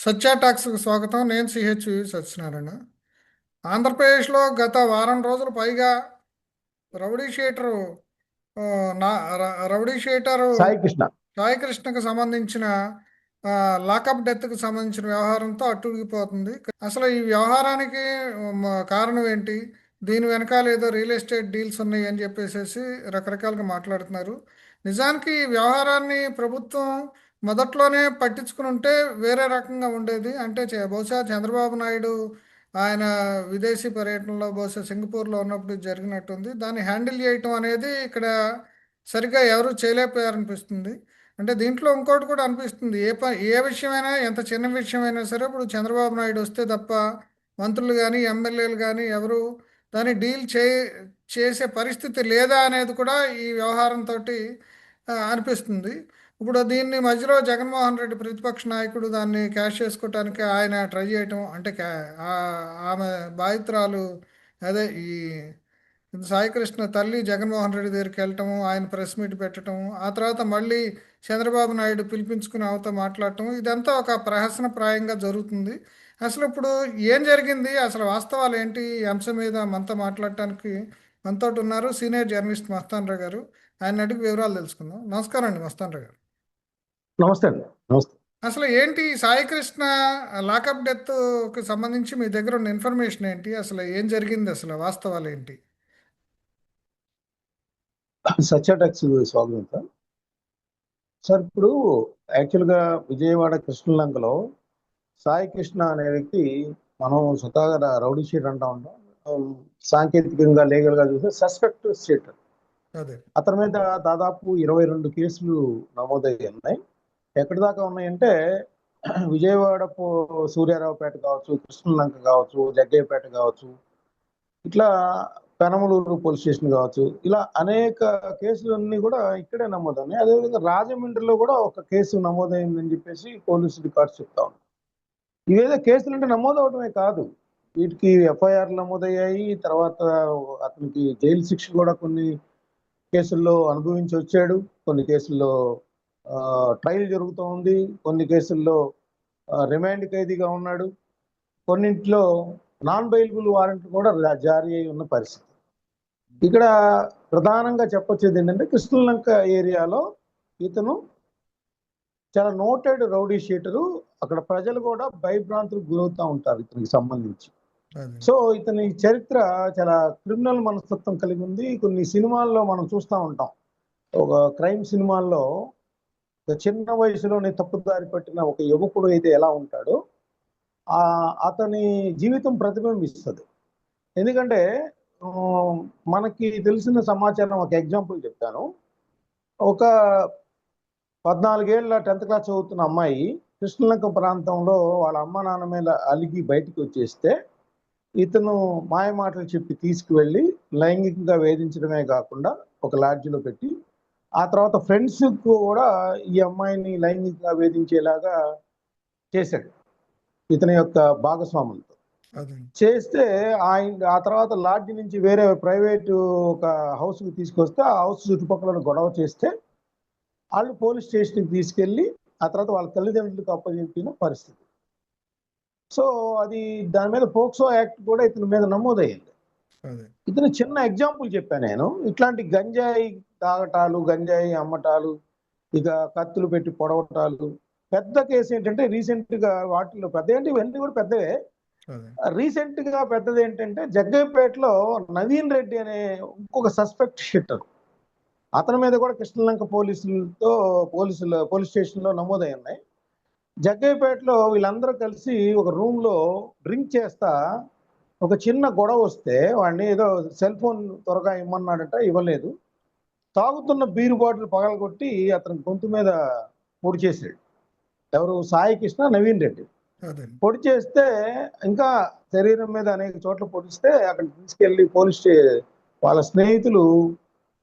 సత్య టాక్స్కి స్వాగతం. నేను సత్యనారాయణ. ఆంధ్రప్రదేశ్లో గత వారం రోజులు పైగా రౌడీ షీటరు ఆ, రౌడీ షీటరు సాయి కృష్ణ. సాయి కృష్ణకు సంబంధించిన లాకప్ డెత్కి సంబంధించిన వ్యవహారంతో అట్టుడికిపోతుంది. అసలు ఈ వ్యవహారానికి కారణం ఏంటి? దీని వెనకాల ఏదో రియల్ ఎస్టేట్ డీల్స్ ఉన్నాయి అని చెప్పేసి రకరకాలుగా మాట్లాడుతున్నారు. నిజానికి ఈ వ్యవహారాన్ని ప్రభుత్వం మొదట్లోనే పట్టించుకుని ఉంటే వేరే రకంగా ఉండేది. అంటే బహుశా చంద్రబాబు నాయుడు ఆయన విదేశీ పర్యటనలో బహుశా సింగపూర్లో ఉన్నప్పుడు జరిగినట్టుంది. దాన్ని హ్యాండిల్ చేయటం అనేది ఇక్కడ సరిగ్గా ఎవరు చేయలేకపోయారనిపిస్తుంది. అంటే దీంట్లో ఇంకోటి కూడా అనిపిస్తుంది. ఏ విషయమైనా ఎంత చిన్న విషయమైనా సరే ఇప్పుడు చంద్రబాబు నాయుడు వస్తే తప్ప మంత్రులు కానీ ఎమ్మెల్యేలు కానీ ఎవరు దాన్ని చేసే పరిస్థితి లేదా అనేది కూడా ఈ వ్యవహారంతో అనిపిస్తుంది. ఇప్పుడు దీన్ని మధ్యలో జగన్మోహన్ రెడ్డి ప్రతిపక్ష నాయకుడు దాన్ని క్యాష్ చేసుకోవటానికి ఆయన ట్రై చేయటం అంటే ఆమె బాధితురాలు అదే ఈ సాయికృష్ణ తల్లి జగన్మోహన్ రెడ్డి దగ్గరికి వెళ్ళటము, ఆయన ప్రెస్ మీట్ పెట్టడం, ఆ తర్వాత మళ్ళీ చంద్రబాబు నాయుడు పిలిపించుకుని అవతో మాట్లాడటం, ఇదంతా ఒక ప్రహసనప్రాయంగా జరుగుతుంది. అసలు ఇప్పుడు ఏం జరిగింది, అసలు వాస్తవాలు ఏంటి, ఈ అంశం మీద మనతో మాట్లాడటానికి మనతో ఉన్నారు సీనియర్ జర్నలిస్ట్ మస్తాన్ రావు గారు. ఆయన అడిగి వివరాలు తెలుసుకుందాం. నమస్కారం అండి మస్తాన్ రావు గారు. నమస్తే అండి. నమస్తే. అసలు ఏంటి సాయికృష్ణ లాకప్ డెత్కి సంబంధించి మీ దగ్గర ఉన్న ఇన్ఫర్మేషన్ ఏంటి, అసలు ఏం జరిగింది, అసలు వాస్తవాలు ఏంటి? సత్య టాక్స్ స్వాగతం సార్. సార్ ఇప్పుడు యాక్చువల్గా విజయవాడ కృష్ణలంకలో సాయి కృష్ణ అనే వ్యక్తి, మనం స్వతహాగా రౌడీ షీట్ అంటా ఉంటాం. సాంకేతికంగా లీగల్గా చూస్తే సస్పెక్ట్ షీట్. అదే అతని మీద దాదాపు 22 కేసులు నమోదయ్యి ఉన్నాయి. ఎక్కడి దాకా ఉన్నాయంటే విజయవాడ సూర్యారావుపేట కావచ్చు, కృష్ణలంక కావచ్చు, జగ్గయ్యపేట కావచ్చు, ఇట్లా పెనమలూరు పోలీస్ స్టేషన్ కావచ్చు, ఇలా అనేక కేసులన్నీ కూడా ఇక్కడే నమోదైనాయి. అదేవిధంగా రాజమండ్రిలో కూడా ఒక కేసు నమోదైందని చెప్పేసి పోలీసు రికార్డ్స్ చెప్తా ఉన్నాయి. ఇవేదో కేసులు అంటే నమోదవడమే కాదు, వీటికి ఎఫ్ఐఆర్ నమోదయ్యాయి. తర్వాత అతనికి జైలు శిక్ష కూడా కొన్ని కేసుల్లో అనుభవించి వచ్చాడు. కొన్ని కేసుల్లో ట్రయల్ జరుగుతూ ఉంది. కొన్ని కేసుల్లో రిమాండ్ ఖైదీగా ఉన్నాడు. కొన్నింటిలో నాన్ బెయిలబుల్ వారెంట్ కూడా జారీ అయి ఉన్న పరిస్థితి. ఇక్కడ ప్రధానంగా చెప్పొచ్చేది ఏంటంటే కృష్ణలంక ఏరియాలో ఇతను చాలా నోటెడ్ రౌడీ షీటరు. అక్కడ ప్రజలు కూడా భయభ్రాంతులకు గురవుతూ ఉంటారు ఇతనికి సంబంధించి. సో ఇతని చరిత్ర చాలా క్రిమినల్ మనస్తత్వం కలిగి ఉంది. కొన్ని సినిమాల్లో మనం చూస్తూ ఉంటాం. ఒక క్రైమ్ సినిమాల్లో ఒక చిన్న వయసులోనే తప్పుదారి పట్టిన ఒక యువకుడు అయితే ఎలా ఉంటాడో అతని జీవితం ప్రతిబింబిస్తుంది. ఎందుకంటే మనకి తెలిసిన సమాచారం, ఒక ఎగ్జాంపుల్ చెప్తాను. ఒక 14 ఏళ్ళ 10th క్లాస్ చదువుతున్న అమ్మాయి కృష్ణలంక ప్రాంతంలో వాళ్ళ అమ్మ నాన్న మీద అలిగి బయటికి వచ్చేస్తే ఇతను మాయ మాటలు చెప్పి తీసుకువెళ్ళి లైంగికంగా వేధించడమే కాకుండా ఒక లాడ్జిలో పెట్టి, ఆ తర్వాత ఫ్రెండ్స్ కూడా ఈ అమ్మాయిని లైంగికంగా వేధించేలాగా చేశాడు ఇతని యొక్క భాగస్వాములతో. చేస్తే ఆ తర్వాత లాడ్జి నుంచి వేరే ప్రైవేటు ఒక హౌస్కి తీసుకొస్తే ఆ హౌస్ చుట్టుపక్కల గొడవ చేస్తే వాళ్ళు పోలీస్ స్టేషన్కి తీసుకెళ్ళి ఆ తర్వాత వాళ్ళ తల్లిదండ్రులకు అప్పచెప్పిన పరిస్థితి. సో అది దాని మీద పోక్సో యాక్ట్ కూడా ఇతని మీద నమోదయ్యింది. ఇతను చిన్న ఎగ్జాంపుల్ చెప్పాను నేను. ఇట్లాంటి గంజాయి తాగటాలు, గంజాయి అమ్మటాలు, ఇక కత్తులు పెట్టి పొడవటాలు. పెద్ద కేసు ఏంటంటే రీసెంట్ గా వాటిలో పెద్ద ఏంటి, ఇవన్నీ కూడా పెద్దవే. రీసెంట్ గా పెద్దది ఏంటంటే జగ్గయ్యపేటలో నవీన్ రెడ్డి అనే ఇంకొక సస్పెక్ట్ షీటర్, అతని మీద కూడా కృష్ణలంక పోలీస్ స్టేషన్ లో నమోదై ఉన్నాయి. జగ్గయ్యపేటలో వీళ్ళందరూ కలిసి ఒక రూమ్ లో డ్రింక్ చేస్తా ఒక చిన్న గొడవ వస్తే వాడిని ఏదో సెల్ ఫోన్ త్వరగా ఇమ్మన్నాడట, ఇవ్వలేదు. తాగుతున్న బీరు బాటిల్ పగలగొట్టి అతని గొంతు మీద పొడి చేశాడు. ఎవరు? సాయి కృష్ణ, నవీన్ రెడ్డి. పొడి చేస్తే ఇంకా శరీరం మీద అనేక చోట్ల పొడిస్తే అక్కడ తీసుకెళ్లి వాళ్ళ స్నేహితులు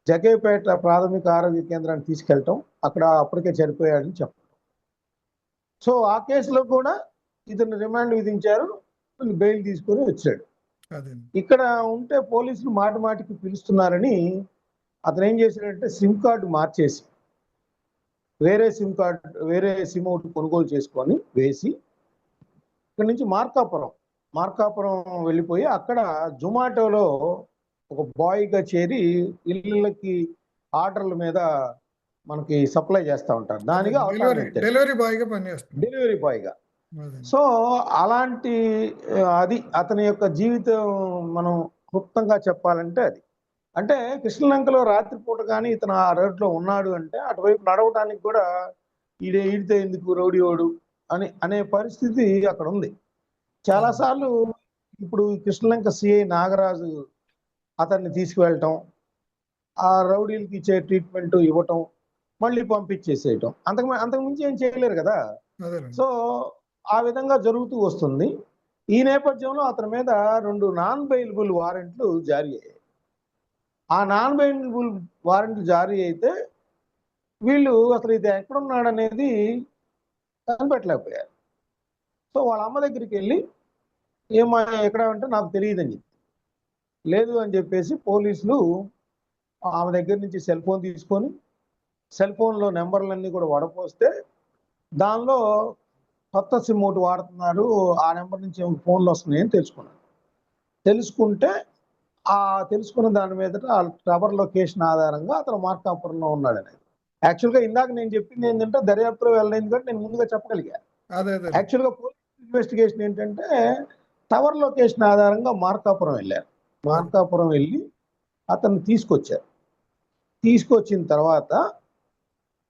జగ్గయ్యపేట ప్రాథమిక ఆరోగ్య కేంద్రానికి తీసుకెళ్ళటం, అక్కడ అప్పటికే చనిపోయాడని చెప్పడం. సో ఆ కేసులో కూడా ఇతను రిమాండ్ విధించారు, బెయిల్ తీసుకొని వచ్చాడు. ఇక్కడ ఉంటే పోలీసులు మాటి మాటికి పిలుస్తున్నారని అతను ఏం చేశాడంటే సిమ్ కార్డు మార్చేసి వేరే సిమ్ ఒకటి కొనుగోలు చేసుకొని వేసి ఇక్కడ నుంచి మార్కాపురం వెళ్ళిపోయి అక్కడ జొమాటోలో ఒక బాయ్గా చేరి ఇళ్ళకి ఆర్డర్ల మీద మనకి సప్లై చేస్తూ ఉంటారు. దానిగా అవతారం ఎత్తాడు, డెలివరీ బాయ్గా పనిచేస్తుంది. డెలివరీ బాయ్గా. అదే. సో అలాంటి అది అతని యొక్క జీవితం మనం క్లుప్తంగా చెప్పాలంటే అది. అంటే కృష్ణలంకలో రాత్రిపూట కానీ ఇతను ఆ రోడ్లో ఉన్నాడు అంటే అటువైపు నడవటానికి కూడా ఈడితే ఎందుకు రౌడీవాడు అనే పరిస్థితి అక్కడ ఉంది. చాలాసార్లు ఇప్పుడు కృష్ణలంక సిఐ నాగరాజు అతన్ని తీసుకువెళ్ళటం, ఆ రౌడీలకి ఇచ్చే ట్రీట్మెంట్ ఇవ్వటం, మళ్ళీ పంపించేసేయటం, అంతకుమించి ఏం చేయలేరు కదా. అదేనండి. సో ఆ విధంగా జరుగుతూ వస్తుంది. ఈ నేపథ్యంలో అతని మీద 2 నాన్ బెయిలబుల్ వారెంట్లు జారీ అయ్యాయి. ఆ నాన్ బెయిలబుల్ వారెంట్లు జారీ అయితే వీళ్ళు అసలు ఇది ఎక్కడున్నాడనేది కనిపెట్టలేకపోయారు. సో వాళ్ళ అమ్మ దగ్గరికి వెళ్ళి ఏమో ఎక్కడ అంటే నాకు తెలియదని చెప్పి, లేదు అని చెప్పేసి పోలీసులు ఆమె దగ్గర నుంచి సెల్ ఫోన్ తీసుకొని సెల్ ఫోన్లో నెంబర్లన్నీ కూడా వడపోస్తే దానిలో కొత్త సిమ్ ఒకటి వాడుతున్నారు, ఆ నెంబర్ నుంచి ఫోన్లు వస్తున్నాయని తెలుసుకుంటే ఆ తెలుసుకున్న దాని మీద ఆ టవర్ లొకేషన్ ఆధారంగా అతను మార్కాపురంలో ఉన్నాడు అనేది. యాక్చువల్గా ఇందాక నేను చెప్పింది ఏంటంటే దర్యాప్తులో వెళ్ళలేదు కాబట్టి నేను ముందుగా చెప్పగలిగా. యాక్చువల్గా పోలీస్ ఇన్వెస్టిగేషన్ ఏంటంటే టవర్ లొకేషన్ ఆధారంగా మార్కాపురం వెళ్ళారు. మార్కాపురం వెళ్ళి అతన్ని తీసుకొచ్చిన తర్వాత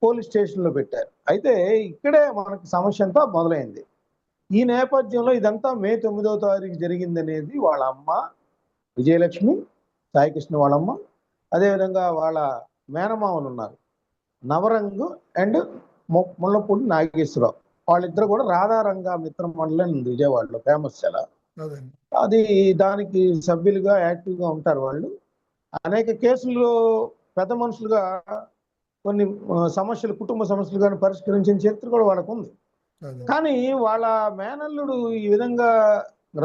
పోలీస్ స్టేషన్లో పెట్టారు. అయితే ఇక్కడే మనకి సమస్య అంతా మొదలైంది. ఈ నేపథ్యంలో ఇదంతా మే 9వ తారీఖు జరిగింది అనేది వాళ్ళ అమ్మ విజయలక్ష్మి, సాయికృష్ణ వాళ్ళమ్మ, అదేవిధంగా వాళ్ళ మేనమామలు ఉన్నారు నవరంగు అండ్ ముళ్ళపూడి నాగేశ్వరరావు. వాళ్ళిద్దరు కూడా రాధారంగ మిత్ర మండలం ఉంది విజయవాడలో, ఫేమస్ చాలా. అది దానికి సభ్యులుగా యాక్టివ్గా ఉంటారు వాళ్ళు. అనేక కేసులు పెద్ద మనుషులుగా కొన్ని సమస్యలు, కుటుంబ సమస్యలు కానీ పరిష్కరించిన చరిత్ర కూడా వాళ్ళకు ఉంది. కానీ వాళ్ళ మేనల్లుడు ఈ విధంగా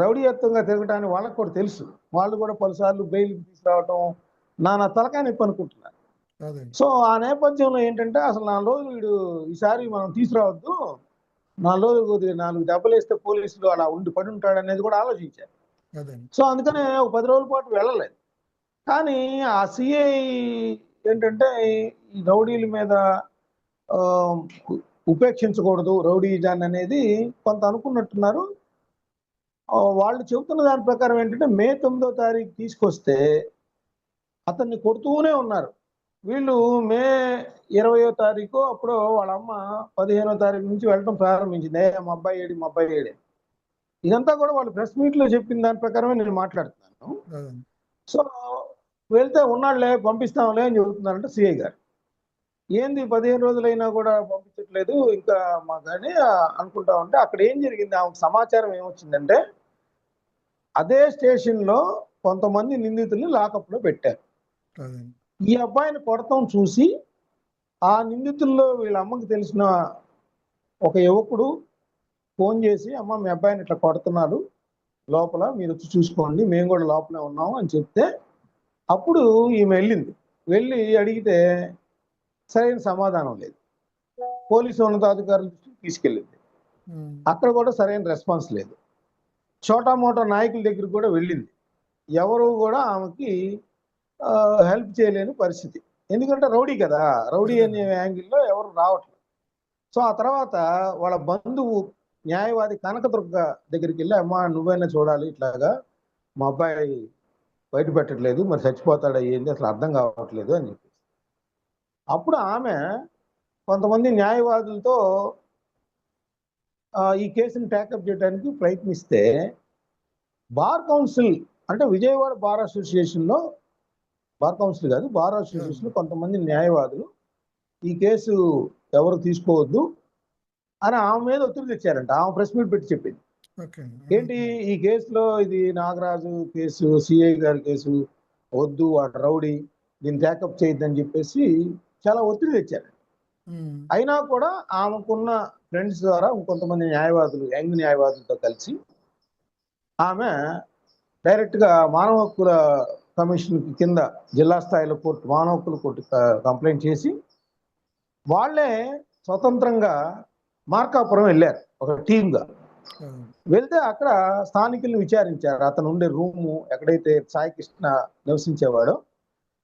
రౌడీయత్వంగా తిరగటానికి వాళ్ళకు కూడా తెలుసు. వాళ్ళు కూడా పలుసార్లు బెయిల్ తీసుకురావటం నానా తలకాయ నొప్పి అనుకుంటున్నారు. సో ఆ నేపథ్యంలో ఏంటంటే అసలు 4 రోజులు వీడు ఈసారి మనం తీసుకురావద్దు, 4 రోజులు 4 దెబ్బలు వేస్తే పోలీసులు అలా పడి ఉంటాడు అనేది కూడా ఆలోచించారు. సో అందుకనే ఒక 10 రోజుల పాటు వెళ్ళలేదు. కానీ ఆ సిఐ ఏంటంటే ఈ రౌడీల మీద ఉపేక్షించకూడదు రౌడీజాన్ అనేది కొంత అనుకున్నట్టున్నారు. వాళ్ళు చెబుతున్న దాని ప్రకారం ఏంటంటే మే 9వ తారీఖు తీసుకొస్తే అతన్ని కొడుతూనే ఉన్నారు. వీళ్ళు మే 20వ తారీఖు అప్పుడు వాళ్ళ అమ్మ 15వ తారీఖు నుంచి వెళ్ళడం ప్రారంభించింది. మా అబ్బాయి ఏడే. ఇదంతా కూడా వాళ్ళు ప్రెస్ మీట్లో చెప్పిన దాని ప్రకారమే నేను మాట్లాడుతున్నాను. సో వెళ్తే ఉన్నాడులే పంపిస్తాంలే అని చెబుతున్నారంటే సిఐ గారు. ఏంది 15 రోజులైనా కూడా పంపించట్లేదు ఇంకా మాకని అనుకుంటా ఉంటే అక్కడ ఏం జరిగింది, ఆమెకు సమాచారం ఏమొచ్చిందంటే అదే స్టేషన్లో కొంతమంది నిందితుల్ని లాకప్లో పెట్టారు. ఈ అబ్బాయిని కొడతాం చూసి ఆ నిందితుల్లో వీళ్ళ అమ్మకి తెలిసిన ఒక యువకుడు ఫోన్ చేసి, అమ్మ మీ అబ్బాయిని ఇట్లా కొడుతున్నారు లోపల, మీరు వచ్చి చూసుకోండి, మేము కూడా లోపలే ఉన్నాము అని చెప్తే అప్పుడు ఈమె వెళ్ళి అడిగితే సరైన సమాధానం లేదు. పోలీసు ఉన్నతాధికారుల దృష్టికి తీసుకెళ్ళింది, అక్కడ కూడా సరైన రెస్పాన్స్ లేదు. చోటా మోటా నాయకుల దగ్గర కూడా వెళ్ళింది, ఎవరు కూడా ఆమెకి హెల్ప్ చేయలేని పరిస్థితి. ఎందుకంటే రౌడీ కదా, రౌడీ అనే యాంగిల్లో ఎవరు రావట్లేదు. సో ఆ తర్వాత వాళ్ళ బంధువు న్యాయవాది కనకదుర్గ దగ్గరికి వెళ్ళి, అమ్మ నువ్వైనా చూడాలి, ఇట్లాగా మా అబ్బాయి బయట పెట్టట్లేదు, మరి చచ్చిపోతాడు అయ్యింది అసలు అర్థం కావట్లేదు అని చెప్పేసి. అప్పుడు ఆమె కొంతమంది న్యాయవాదులతో ఈ కేసును టేకప్ చేయడానికి ప్రయత్నిస్తే బార్ కౌన్సిల్ అంటే విజయవాడ బార్ అసోసియేషన్లో, బార్ కౌన్సిల్ కాదు బార్ అసోసియేషన్ కొంతమంది న్యాయవాదులు ఈ కేసు ఎవరు తీసుకోవద్దు అని ఆమె మీద ఒత్తిడి తెచ్చారంట. ఆమె ప్రెస్ మీట్ పెట్టి చెప్పింది ఏంటి, ఈ కేసులో ఇది నాగరాజు కేసు, సిఐ గారి కేసు, వద్దు వాడు రౌడీ, దీన్ని టేకప్ చేయొద్దని చెప్పేసి చాలా ఒత్తిడి తెచ్చారు. అయినా కూడా ఆమెకున్న ఫ్రెండ్స్ ద్వారా ఇంకొంతమంది న్యాయవాదులు, యంగ్ న్యాయవాదులతో కలిసి ఆమె డైరెక్ట్గా మానవ హక్కుల కమిషన్ కింద జిల్లా స్థాయిలో కోర్టు, మానవ హక్కుల కోర్టు కంప్లైంట్ చేసి వాళ్ళే స్వతంత్రంగా మార్కాపురం వెళ్ళారు ఒక టీమ్గా. అవును. వెళ్తే అక్కడ స్థానికుల్ని విచారించారు. అతను ఉండే రూము ఎక్కడైతే సాయి కృష్ణ నివసించేవాడో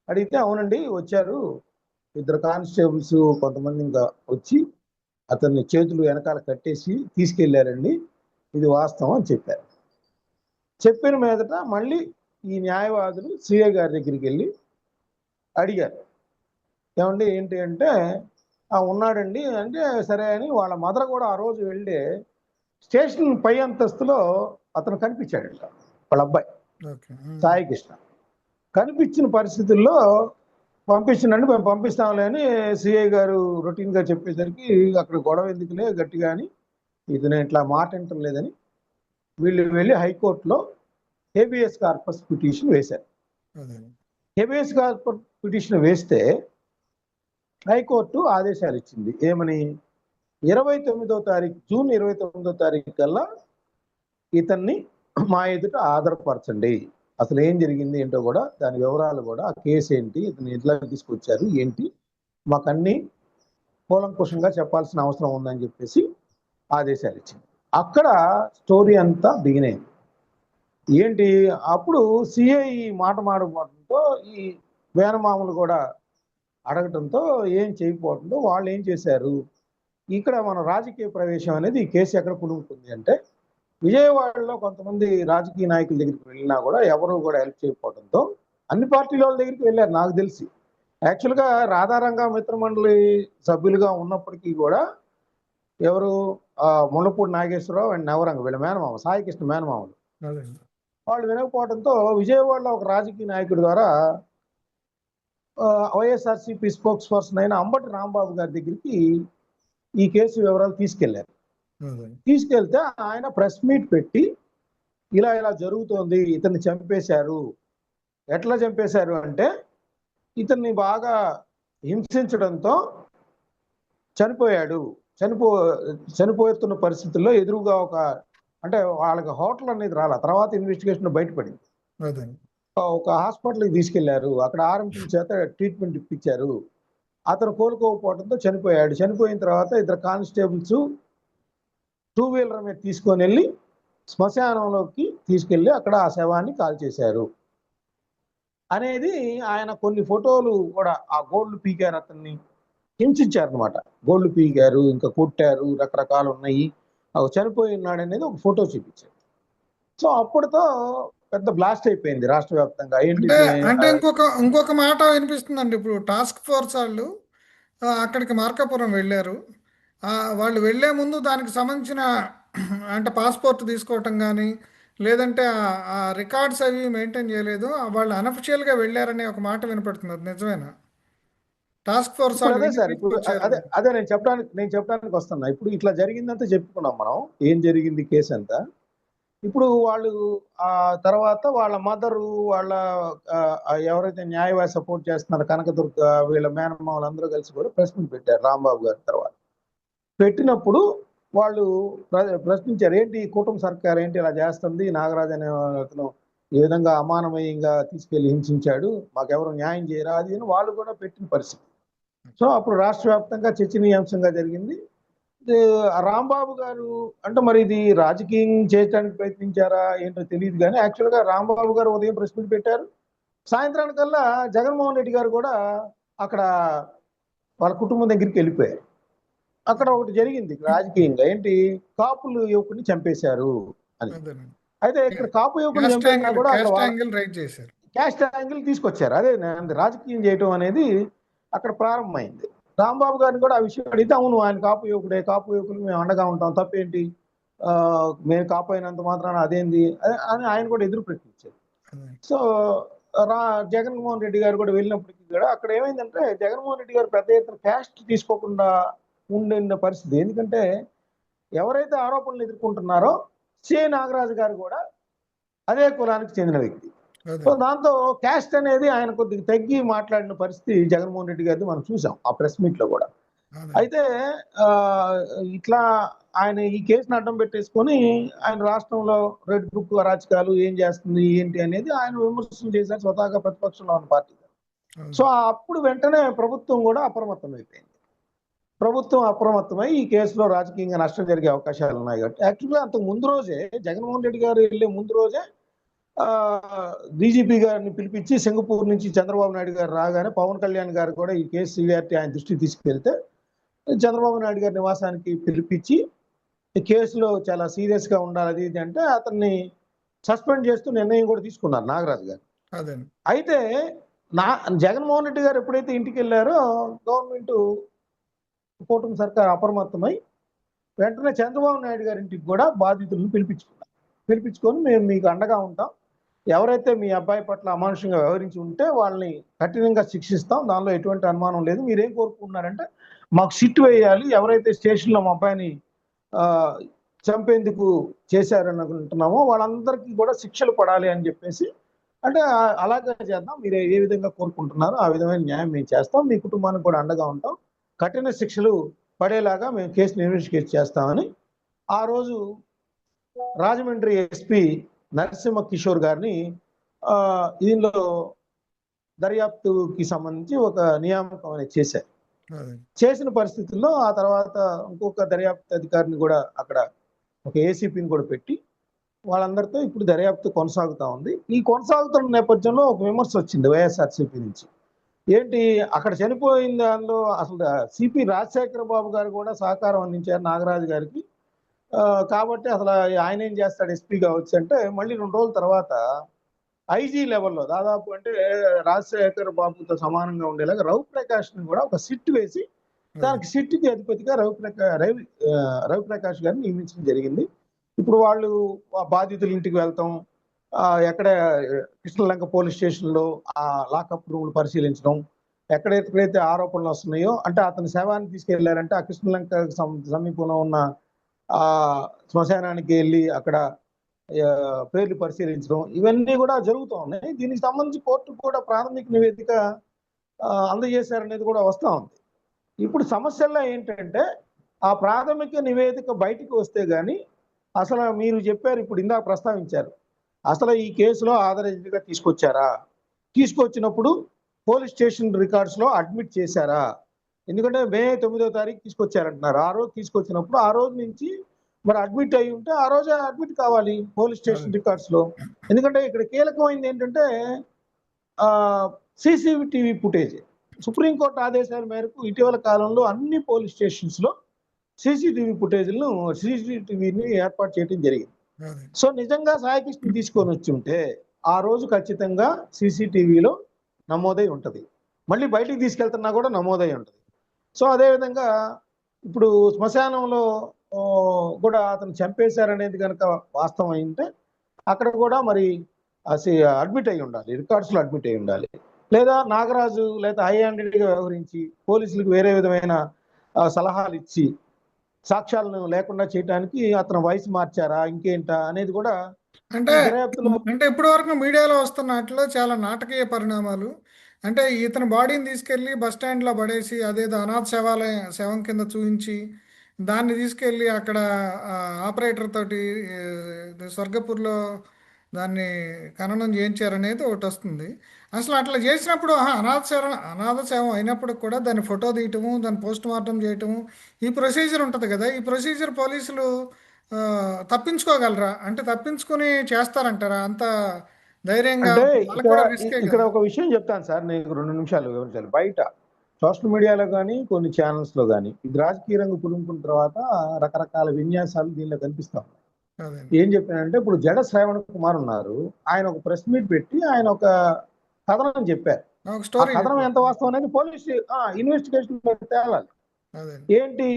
అడిగితే, అవునండి వచ్చారు. ఇద్దరు కానిస్టేబుల్స్ కొంతమంది ఇంకా వచ్చి అతన్ని చేతులు వెనకాల కట్టేసి తీసుకెళ్లారండి. ఇది వాస్తవం అని చెప్పారు. చెప్పిన మీదట మళ్ళీ ఈ న్యాయవాదులు సిఐ గారి దగ్గరికి వెళ్ళి అడిగారు. ఏమండి ఏంటి అంటే, ఉన్నాడండి అంటే, సరే అని వాళ్ళ మదర్ కూడా ఆ రోజు వెళ్ళి స్టేషన్ పై అంతస్తులో అతను కనిపించాడంట, వాళ్ళ అబ్బాయి ఓకే. సాయి కృష్ణ. కనిపించిన పరిస్థితుల్లో పంపించినండి, మేము పంపిస్తాంలే అని సిఐ గారు రొటీన్ గా చెప్పేసరికి అక్కడ గొడవ ఎందుకులే గట్టిగా అని, ఇతను ఇట్లా మాట వింటలేదని వీళ్ళు వెళ్ళి హైకోర్టులో హేబియస్ కార్పస్ పిటిషన్ వేశారు. అదే. హేబియస్ కార్పస్ పిటిషన్ వేస్తే హైకోర్టు ఆదేశాలు ఇచ్చింది. ఏమని? 29వ తారీఖు, జూన్ 29వ తారీఖు కల్లా ఇతన్ని మా ఎదుట ఆధారపరచండి. అసలు ఏం జరిగింది ఏంటో కూడా, దాని వివరాలు కూడా, ఆ కేసు ఏంటి, ఇతను ఎట్లా తీసుకొచ్చారు ఏంటి, మాకన్నీ కూలంకుషంగా చెప్పాల్సిన అవసరం ఉందని చెప్పేసి ఆదేశాలు ఇచ్చింది. అక్కడ స్టోరీ అంతా బిగిన్ అయింది. ఏంటి అప్పుడు సిఐ మాట మాడకపోవడంతో ఈ వేణమామలు కూడా అడగటంతో ఏం చేయకపోవడంతో వాళ్ళు ఏం చేశారు, ఇక్కడ మన రాజకీయ ప్రవేశం అనేది ఈ కేసు ఎక్కడ పులుముతుంది అంటే, విజయవాడలో కొంతమంది రాజకీయ నాయకుల దగ్గరికి వెళ్ళినా కూడా ఎవరు కూడా హెల్ప్ చేయకపోవడంతో అన్ని పార్టీల వాళ్ళ దగ్గరికి వెళ్ళారు. నాకు తెలిసి యాక్చువల్గా రాధారంగ మిత్రమండలి సభ్యులుగా ఉన్నప్పటికీ కూడా ఎవరు ముళ్ళపూడి నాగేశ్వరరావు అండ్ నవరంగ వీళ్ళ మేనమామ సాయికృష్ణ మేనమామలు అదే. వాళ్ళు వినకపోవడంతో విజయవాడలో ఒక రాజకీయ నాయకుడి ద్వారా వైఎస్ఆర్సీపీ స్పోక్స్ పర్సన్ అయిన అంబటి రాంబాబు గారి దగ్గరికి ఈ కేసు వివరాలు తీసుకెళ్లారు. అదే. తీసుకెళ్తే ఆయన ప్రెస్ మీట్ పెట్టి ఇలా ఇలా జరుగుతోంది, ఇతన్ని చంపేశారు. ఎట్లా చంపేశారు అంటే, ఇతన్ని బాగా హింసించడంతో చనిపోయాడు. చనిపోతున్న పరిస్థితుల్లో ఎదురుగా అంటే వాళ్ళకి హోటల్ అనేది రాల, తర్వాత ఇన్వెస్టిగేషన్ బయటపడింది. అదే. ఒక హాస్పిటల్కి తీసుకెళ్లారు. అక్కడ ఆర్ఎంపీ చేత ట్రీట్మెంట్ ఇప్పించారు. అతను కోలుకోకపోవడంతో చనిపోయాడు. చనిపోయిన తర్వాత ఇద్దరు కానిస్టేబుల్స్ 2 వీలర్ మీద తీసుకొని వెళ్ళి శ్మశానంలోకి తీసుకెళ్లి అక్కడ ఆ శవాన్ని కాల్చేశారు అనేది ఆయన కొన్ని ఫోటోలు కూడా, ఆ గోల్డ్ పీకారు, అతన్ని హింసించారు అనమాట. గోల్డ్ పీకారు, ఇంకా కొట్టారు, రకరకాలు ఉన్నాయి. చనిపోయి ఉన్నాడు అనేది ఒక ఫోటో చూపించారు. సో అప్పటితో పెద్ద బ్లాస్ట్ అయిపోయింది రాష్ట్ర వ్యాప్తంగా. ఏంటి అంటే అంటే ఇంకొక మాట వినిపిస్తుందండి. ఇప్పుడు టాస్క్ ఫోర్స్ వాళ్ళు అక్కడికి మార్కాపురం వెళ్ళారు. వాళ్ళు వెళ్ళే ముందు దానికి సంబంధించిన అంటే పాస్పోర్ట్ తీసుకోవటం కానీ, లేదంటే ఆ రికార్డ్స్ అవి మెయింటైన్ చేయలేదు. వాళ్ళు అనఫిషియల్గా వెళ్ళారనే ఒక మాట వినపడుతుంది. అది నిజమేనా? టాస్క్ ఫోర్స్ ఇప్పుడు వాళ్ళు అదే వెళ్ళి సార్, ఇప్పుడు తీసుకొచ్చారు. అదే నేను చెప్పడానికి వస్తున్నా. ఇప్పుడు ఇట్లా జరిగిందంతా చెప్పుకున్నాం మనం, ఏం జరిగింది కేసు అంతా. ఇప్పుడు వాళ్ళు ఆ తర్వాత వాళ్ళ మదరు, వాళ్ళ ఎవరైతే న్యాయవాది సపోర్ట్ చేస్తున్నారో కనకదుర్గ, వీళ్ళ మేనమ్మ వాళ్ళందరూ కలిసి కూడా ప్రెస్ మీట్ పెట్టారు రాంబాబు గారి తర్వాత. పెట్టినప్పుడు వాళ్ళు ప్రశ్నించారు, ఏంటి కుటుంబ సర్కార్ ఏంటి ఇలా చేస్తుంది, నాగరాజు అనే అతను ఈ విధంగా అమానవీయంగా తీసుకెళ్లి హింసించాడు, మాకెవరు న్యాయం చేయరా, అది అని వాళ్ళు కూడా పెట్టిన పరిస్థితి. సో అప్పుడు రాష్ట్ర వ్యాప్తంగా చర్చనీయాంశంగా జరిగింది. రాంబాబు గారు అంటే మరి ఇది రాజకీయం చేయడానికి ప్రయత్నించారా ఏంటో తెలియదు కానీ, యాక్చువల్గా రాంబాబు గారు ఉదయం ప్రెస్ మీట్ పెట్టారు. సాయంత్రానికల్లా జగన్మోహన్ రెడ్డి గారు కూడా అక్కడ వాళ్ళ కుటుంబం దగ్గరికి వెళ్ళిపోయారు. అక్కడ ఒకటి జరిగింది రాజకీయంగా, ఏంటి, కాపులు యువకుడిని చంపేశారు అని. అదేనండి. అయితే ఇక్కడ కాపు యువకుడిని చంపేసినా కూడా అక్కడ క్యాస్ట్ వాళ్ళ యాంగిల్ రైట్ చేశారు. క్యాస్ట్ యాంగిల్ తీసుకొచ్చారు. అదే రాజకీయం చేయటం అనేది అక్కడ ప్రారంభమైంది. రాంబాబు గారిని కూడా ఆ విషయం అడిగితే, అవును ఆయన కాపు యువకుడే, కాపు యువకులు మేము అండగా ఉంటాం, తప్పేంటి, మేము కాపు అయినంత మాత్రాన అదేంది అని ఆయన కూడా ఎదురు ప్రశ్నించారు. అదే. సో జగన్మోహన్ రెడ్డి గారు కూడా వెళ్ళినప్పటికీ కూడా అక్కడ ఏమైందంటే, జగన్మోహన్ రెడ్డి గారు పెద్ద ఎత్తున క్యాస్ట్ తీసుకోకుండా ఉండిన పరిస్థితి. ఎందుకంటే ఎవరైతే ఆరోపణలు ఎదుర్కొంటున్నారో సి నాగరాజు గారు కూడా అదే కులానికి చెందిన వ్యక్తి. అదే. సో దాంతో క్యాస్ట్ అనేది ఆయన కొద్దిగా తగ్గి మాట్లాడిన పరిస్థితి జగన్మోహన్ రెడ్డి గారిది మనం చూసాం ఆ ప్రెస్ మీట్ లో కూడా. అదే. అయితే ఇట్లా ఆయన ఈ కేసును అడ్డం పెట్టేసుకొని ఆయన రాష్ట్రంలో రెడ్ బుక్ అరాచకాలు ఏం చేస్తుంది ఏంటి అనేది ఆయన విమర్శలు చేశారు స్వతహాగా ప్రతిపక్షంలో ఉన్న పార్టీ. అవును. సో అప్పుడు వెంటనే ప్రభుత్వం కూడా అప్రమత్తం అయిపోయింది. ప్రభుత్వం అప్రమత్తమై ఈ కేసులో రాజకీయంగా నష్టం జరిగే అవకాశాలు ఉన్నాయి కాబట్టి యాక్చువల్గా అంతకు ముందు రోజే జగన్మోహన్ రెడ్డి గారు వెళ్ళే ముందు రోజే డీజీపీ గారిని పిలిపించి సింగపూర్ నుంచి చంద్రబాబు నాయుడు గారు రాగానే పవన్ కళ్యాణ్ గారు కూడా ఈ కేసు సివియారిటీ ఆయన దృష్టికి తీసుకెళ్తే చంద్రబాబు నాయుడు గారి నివాసానికి పిలిపించి ఈ కేసులో చాలా సీరియస్ గా ఉండాలి అది ఇది అంటే అతన్ని సస్పెండ్ చేస్తూ నిర్ణయం కూడా తీసుకున్నారు నాగరాజు గారు. అదే అయితే నా జగన్మోహన్ రెడ్డి గారు ఎప్పుడైతే ఇంటికి వెళ్ళారో గవర్నమెంట్ కూటమి సర్కార్ అప్రమత్తమై వెంటనే చంద్రబాబు నాయుడు గారి ఇంటికి కూడా బాధితులను పిలిపించుకొని మేము మీకు అండగా ఉంటాం, ఎవరైతే మీ అబ్బాయి పట్ల అమానుషంగా వ్యవహరించి ఉంటే వాళ్ళని కఠినంగా శిక్షిస్తాం, దానిలో ఎటువంటి అనుమానం లేదు, మీరేం కోరుకుంటున్నారంటే మాకు సిట్ వేయాలి, ఎవరైతే స్టేషన్లో మా అబ్బాయిని చంపేందుకు చేశారని అనుకుంటున్నామో వాళ్ళందరికీ కూడా శిక్షలు పడాలి అని చెప్పేసి, అంటే అలాగే చేద్దాం, మీరు ఏ విధంగా కోరుకుంటున్నారో ఆ విధమైన న్యాయం మేము చేస్తాం, మీ కుటుంబానికి కూడా అండగా ఉంటాం, కఠిన శిక్షలు పడేలాగా మేము కేసును ఇన్వెస్టిగేట్ చేస్తామని ఆ రోజు రాజమండ్రి ఎస్పీ నరసింహ కిషోర్ గారిని దీనిలో దర్యాప్తుకి సంబంధించి ఒక నియామకం అనేది చేశారు. చేసిన పరిస్థితుల్లో ఆ తర్వాత ఇంకొక దర్యాప్తు అధికారిని కూడా అక్కడ ఒక ఏసీపీని కూడా పెట్టి వాళ్ళందరితో ఇప్పుడు దర్యాప్తు కొనసాగుతా ఉంది. ఈ కొనసాగుతున్న నేపథ్యంలో ఒక విమర్శ వచ్చింది వైఎస్ఆర్సీపీ నుంచి. ఏంటి అక్కడ చనిపోయిన దానిలో అసలు సిపి రాజశేఖర బాబు గారు కూడా సహకారం అందించారు నాగరాజు గారికి, కాబట్టి అసలు ఆయన ఏం చేస్తాడు ఎస్పీ కావచ్చు అంటే మళ్ళీ 2 రోజుల తర్వాత ఐజీ లెవెల్లో దాదాపు అంటే రాజశేఖర్ బాబుతో సమానంగా ఉండేలాగా రవిప్రకాష్ని కూడా ఒక సిట్ వేసి దానికి సిట్కి అధిపతిగా రవిప్రకాష్ గారిని నియమించడం జరిగింది. ఇప్పుడు వాళ్ళు బాధితుల ఇంటికి వెళ్తాం, ఎక్కడ కృష్ణలంక పోలీస్ స్టేషన్లో ఆ లాకప్ రూమ్లు పరిశీలించడం, ఎక్కడెక్కడైతే ఆరోపణలు వస్తున్నాయో అంటే అతని శవాన్ని తీసుకెళ్లారంటే ఆ కృష్ణలంక సమీపంలో ఉన్న ఆ శ్మశానానికి వెళ్ళి అక్కడ పేర్లు పరిశీలించడం, ఇవన్నీ కూడా జరుగుతూ ఉన్నాయి. దీనికి సంబంధించి కోర్టు కూడా ప్రాథమిక నివేదిక అందజేశారనేది కూడా వస్తూ ఉంది. ఇప్పుడు సమస్యల్లో ఏంటంటే ఆ ప్రాథమిక నివేదిక బయటికి వస్తే గానీ అసలు మీరు చెప్పారు, ఇప్పుడు ఇందాక ప్రస్తావించారు, అసలు ఈ కేసులో ఆధారితంగా తీసుకొచ్చారా, తీసుకొచ్చినప్పుడు పోలీస్ స్టేషన్ రికార్డ్స్ లో అడ్మిట్ చేశారా, ఎందుకంటే మే 9వ తారీఖు తీసుకొచ్చారంటున్నారు, ఆ రోజు తీసుకొచ్చినప్పుడు ఆ రోజు నుంచి మరి అడ్మిట్ అయి ఉంటే ఆ రోజే అడ్మిట్ కావాలి పోలీస్ స్టేషన్ రికార్డ్స్ లో. ఎందుకంటే ఇక్కడ కీలకమైంది ఏంటంటే సీసీటీవీ ఫుటేజ్. సుప్రీంకోర్టు ఆదేశాల మేరకు ఇటీవల కాలంలో అన్ని పోలీస్ స్టేషన్స్ లో సీసీటీవీని ఏర్పాటు చేయడం జరిగింది. సో నిజంగా సాయికృష్ణ తీసుకొని వచ్చి ఉంటే ఆ రోజు ఖచ్చితంగా సీసీటీవీలో నమోదై ఉంటది, మళ్ళీ బయటికి తీసుకెళ్తున్నా కూడా నమోదై ఉంటది. సో అదేవిధంగా ఇప్పుడు శ్మశానంలో కూడా అతను చంపేశారనేది కనుక వాస్తవం అయింటే అక్కడ కూడా మరి అడ్మిట్ అయి ఉండాలి, రికార్డ్స్ లో అడ్మిట్ అయి ఉండాలి. లేదా నాగరాజు లేదా హై హ్యాండెడ్గా వ్యవహరించి పోలీసులకు వేరే విధమైన సలహాలు ఇచ్చి సాక్ష్యాలను లేకుండా చేయడానికి అతను వయసు మార్చారా ఇంకేంటా అనేది కూడా అంటే దర్యాప్తులో. అంటే ఇప్పటి వరకు మీడియాలో వస్తున్నట్లు చాలా నాటకీయ పరిణామాలు. అంటే ఇతని బాడీని తీసుకెళ్లి బస్ స్టాండ్లో పడేసి అదేదో అనాథ శవం కింద చూపించి దాన్ని తీసుకెళ్ళి అక్కడ ఆపరేటర్ తోటి స్వర్గపూర్లో దాన్ని ఖననం చేయించారనేది ఒకటి వస్తుంది. అసలు అట్లా చేసినప్పుడు అనాథ శవం అయినప్పుడు కూడా దాన్ని ఫోటో తీయటము, దాన్ని పోస్ట్ మార్టం చేయటము, ఈ ప్రొసీజర్ ఉంటుంది కదా. ఈ ప్రొసీజర్ పోలీసులు తప్పించుకోగలరా? అంటే తప్పించుకుని చేస్తారంటారా అంత ధైర్యంగా? అంటే వాళ్ళకి కూడా రిస్కే ఇక్కడ కదా. ఒక విషయం చెప్తాను సార్, నేను 2 నిమిషాలు వివరించాలి. బయట సోషల్ మీడియాలో కానీ కొన్ని ఛానల్స్ లో కానీ ఇది రాజకీయ రంగు పులుముకున్న తర్వాత రకరకాల విన్యాసాలు దీనిలో కనిపిస్తాం. అదే ఏం చెప్పానంటే ఇప్పుడు జడ శ్రావణ కుమార్ ఉన్నారు, ఆయన ఒక ప్రెస్ మీట్ పెట్టి ఆయన ఒక కథనం చెప్పారు. ఒక ఆ స్టోరీ కథనం ఎంత వాస్తవం అనేది పోలీస్ ఇన్వెస్టిగేషన్ తేలాలి. అదే ఏంటి,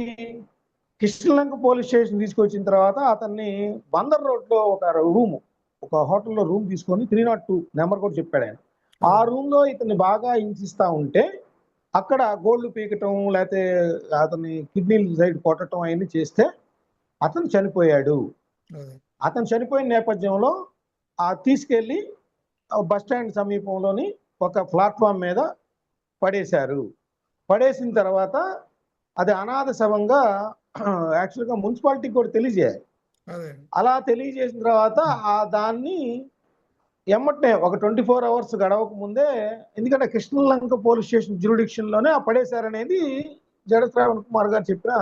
కృష్ణలంక పోలీస్ స్టేషన్ తీసుకొచ్చిన తర్వాత అతన్ని బందర్ రోడ్ లో ఒక రూమ్, ఒక హోటల్లో రూమ్ తీసుకొని 302 నెంబర్ కూడా చెప్పాడు ఆయన. ఆ రూమ్ లో ఇతన్ని బాగా హింసిస్తా ఉంటే అక్కడ గోళ్లు పీకటం లేకపోతే అతన్ని కిడ్నీలు సైడ్ కొట్టడం అవన్నీ చేస్తే అతను చనిపోయాడు. అదే అతను చనిపోయిన నేపథ్యంలో తీసుకెళ్లి బస్ స్టాండ్ సమీపంలోని ఒక ప్లాట్ఫామ్ మీద పడేశారు. పడేసిన తర్వాత అది అనాథ శవంగా యాక్చువల్గా మున్సిపాలిటీకి కూడా తెలియజేయాలి. అదే అలా తెలియజేసిన తర్వాత దాన్ని ఎమ్మటనే ఒక 24 అవర్స్ గడవక ముందే, ఎందుకంటే కృష్ణలంక పోలీస్ స్టేషన్ జ్యూరిడిక్షన్ లోనే పడేశారనేది జడ శ్రావణ్ కుమార్ గారు చెప్పిన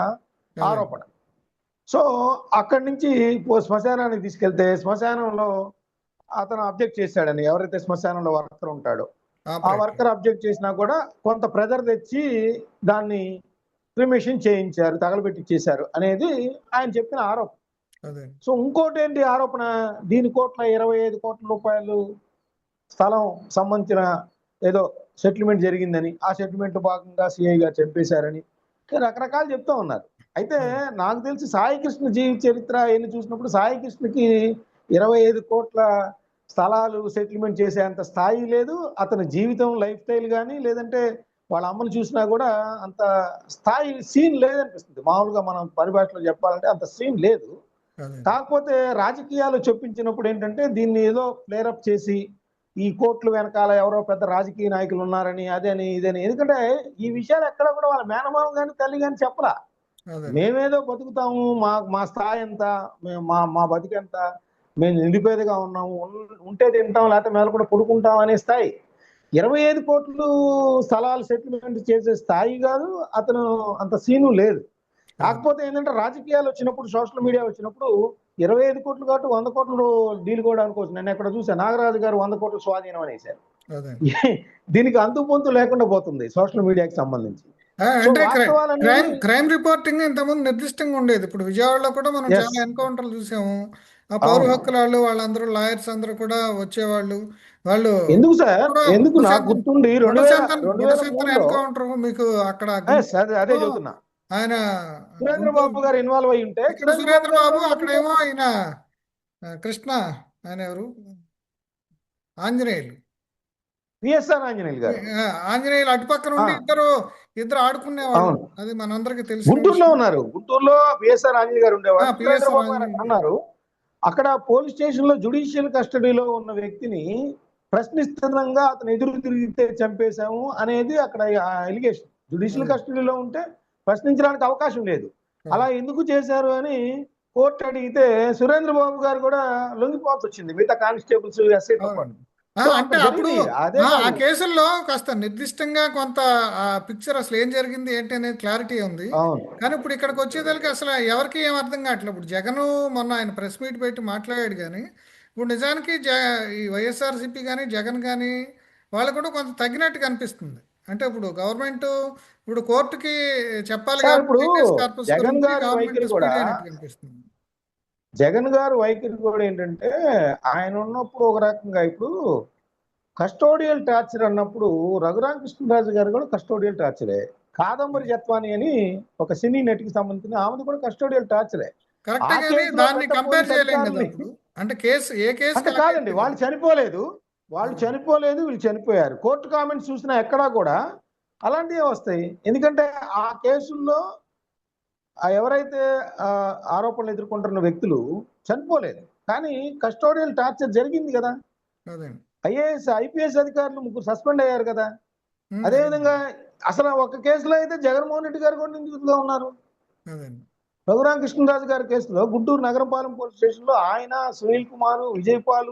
అదే ఆరోపణ. సో అక్కడి నుంచి శ్మశానానికి తీసుకెళ్తే శ్మశానంలో అతను అబ్జెక్ట్ చేశాడని, ఎవరైతే శ్మశానంలో వర్కర్ ఉంటాడో ఆ ఆపరేటర్. వర్కర్ అబ్జెక్ట్ చేసినా కూడా కొంత ప్రెజర్ తెచ్చి దాన్ని క్రిమేషన్ చేయించారు, తగలబెట్టి చేశారు అనేది ఆయన చెప్పిన ఆరోపణ. అదే సో ఇంకోటి ఏంటి ఆరోపణ, దీని కోట్ల 25 కోట్ల రూపాయలు స్థలం సంబంధించిన ఏదో సెటిల్మెంట్ జరిగిందని, ఆ సెటిల్మెంట్ భాగంగా సిఐ గారు చంపేశారని రకరకాలు చెప్తా ఉన్నారు. అయితే నాకు తెలిసి సాయి కృష్ణ జీవిత చరిత్ర ఎన్ని చూసినప్పుడు సాయి కృష్ణకి 25 కోట్ల స్థలాలు సెటిల్మెంట్ చేసేంత స్థాయి లేదు. అతని జీవితం లైఫ్ స్టైల్ కానీ లేదంటే వాళ్ళ అమ్మను చూసినా కూడా అంత స్థాయి సీన్ లేదనిపిస్తుంది. మామూలుగా మనం పరిభాషలో చెప్పాలంటే అంత సీన్ లేదు. అదే కాకపోతే రాజకీయాలు చొప్పించినప్పుడు ఏంటంటే దీన్ని ఏదో ఫ్లేరప్ చేసి ఈ కోర్టుల వెనకాల ఎవరో పెద్ద రాజకీయ నాయకులు ఉన్నారని అదని ఇదని, ఎందుకంటే ఈ విషయాలు ఎక్కడ కూడా వాళ్ళ మేనమామ కానీ తల్లి కానీ చెప్పలా. అదే మేమేదో బతుకుతాము, మా స్థాయి ఎంత, మా బతికెంత, మేము నిరుపేదగా ఉన్నాము, ఉంటే తింటాం లేకపోతే మేల కూడా పడుకుంటాం అనే స్థాయి. 25 కోట్లు స్థలాలు సెటిల్మెంట్ చేసే స్థాయి కాదు, అతను అంత సీను లేదు. కాకపోతే ఏంటంటే రాజకీయాలు వచ్చినప్పుడు, సోషల్ మీడియా వచ్చినప్పుడు 25 కోట్లు కాబట్టి 100 కోట్లు డీల్ కూడా అనుకోవచ్చు. నేను ఎక్కడ చూసాను నాగరాజు గారు 100 కోట్లు స్వాధీనం అనేసారు. అదే దీనికి అంతు పొంతు లేకుండా పోతుంది సోషల్ మీడియాకి సంబంధించి. సో అంటే వాస్తవాలన్నీ క్రైమ్ రిపోర్టింగ్ ఇంతకుముందు నిర్దిష్టంగా ఉండేది. ఇప్పుడు విజయవాడలో కూడా మనం ఎస్, చాలా ఎన్కౌంటర్లు చూసాము. ఆ పౌర అవును. హక్కుల వాళ్ళు వాళ్ళందరూ లాయర్స్ అందరూ కూడా వచ్చేవాళ్ళు. వాళ్ళు ఎందుకు సార్, కూడా ఎందుకు నాకు గుర్తుండి 2003లో ఎన్కౌంటర్ మీకు అక్కడ అదే చెబుతున్నా, ఆయన సురేంద్ర గుంటూరు, బాబు గారు ఇన్వాల్వ్ అయి ఉంటే ఇక్కడ సురేంద్ర గారు బాబు, కూడా అక్కడేమో ఆయన కృష్ణ, ఆయన ఎవరు, ఆంజనేయులు. విఎస్ఆర్ ఆంజనేయులు గారు. ఆంజనేయులు అటుపక్కన ఆ, ఉండి ఇద్దరు ఆడుకునేవాళ్ళు. అవును, అది మనందరికీ తెలిసిన గుంటూరులో విషయం. ఉన్నారు. గుంటూరులో విఎస్ఆర్ ఆంజనేయులు గారు ఉండేవారు, సురేంద్ర పిఎస్ఆర్ బాబు గారు అక్కడ ఉన్నారు. అక్కడ పోలీస్ స్టేషన్ లో జ్యుడిషియల్ కస్టడీలో ఉన్న వ్యక్తిని ప్రశ్నిస్తున్నంగా అతను ఎదురు తిరిగితే చంపేశాము అనేది అక్కడ ఎలిగేషన్. జ్యుడిషియల్ కస్టడీలో ఉంటే ప్రశ్నించడానికి అవకాశం లేదు, అలా ఎందుకు చేశారు అని కోర్టు అడిగితే సురేంద్ర బాబు గారు కూడా లొంగిపోవాల్సి వచ్చింది మిగతా కానిస్టేబుల్స్ ఎస్ఐతో పాటు. సో అంటే అక్కడ అప్పుడు జరిగింది అదే ఆ కాదు. కేసుల్లో కాస్త నిర్దిష్టంగా కొంత ఆ పిక్చర్ అసలు ఏం జరిగింది ఏంటి అనేది క్లారిటీ ఉంది. అవును, కానీ ఇప్పుడు ఇక్కడికి వచ్చేదానికి అసలు ఎవరికి ఏం అర్థం కావట్లేదు. ఇప్పుడు జగన్ మొన్న ఆయన ప్రెస్ మీట్ పెట్టి మాట్లాడాడు, కానీ ఇప్పుడు నిజానికి ఈ వైఎస్ఆర్సీపీ కానీ జగన్ కానీ వాళ్ళు కూడా కొంత తగ్గినట్టు కనిపిస్తుంది. అంటే ఇప్పుడు గవర్నమెంట్ ఇప్పుడు కోర్టుకి చెప్పాలి సార్ కాబట్టి ఇప్పుడు హేబియస్ కార్పస్ జగన్ గురించి గారి గవర్నమెంట్ వైఖరి కూడా స్పీడ్ అయినట్టు కనిపిస్తుంది. జగన్ గారు వైఖరి కూడా ఏంటంటే ఆయన ఉన్నప్పుడు ఒక రకంగా, ఇప్పుడు కస్టోడియల్ టార్చర్ అన్నప్పుడు రఘురామకృష్ణరాజు గారు కూడా కస్టోడియల్ టార్చరే. కాదంబరి జత్వాని అని ఒక సినీ నటికి సంబంధించిన ఆమెది కూడా కస్టోడియల్ టార్చరే. కరెక్టే, ఆ కానీ కేసులో దాన్ని పెద్ద కంపేర్ పోలీస్ చేయలేం కదా. అధికారుల్ని, అప్పుడు అంటే ఏ కేసుకి అంటే ఆ కాదండి, కేసుకి వాళ్ళు చనిపోలేదు, వీళ్ళు చనిపోయారు. కోర్టు కామెంట్స్ చూసినా ఎక్కడా కూడా అలాంటివే వస్తాయి. ఎందుకంటే ఆ కేసుల్లో ఎవరైతే ఆరోపణలు ఎదుర్కొంటున్న వ్యక్తులు చనిపోలేదు, కానీ కస్టోడియల్ టార్చర్ జరిగింది కదా. అదే ఐపీఎస్ అధికారులు 3 సస్పెండ్ అయ్యారు కదా. అదే అదేవిధంగా అసలు ఒక కేసులో అయితే జగన్మోహన్ రెడ్డి గారు కూడా నిందితులుగా ఉన్నారు. అదే రఘురామకృష్ణరాజు గారి కేసులో గుంటూరు నగరపాలెం పోలీస్ స్టేషన్ లో ఆయన, సునీల్ కుమార్, విజయపాల్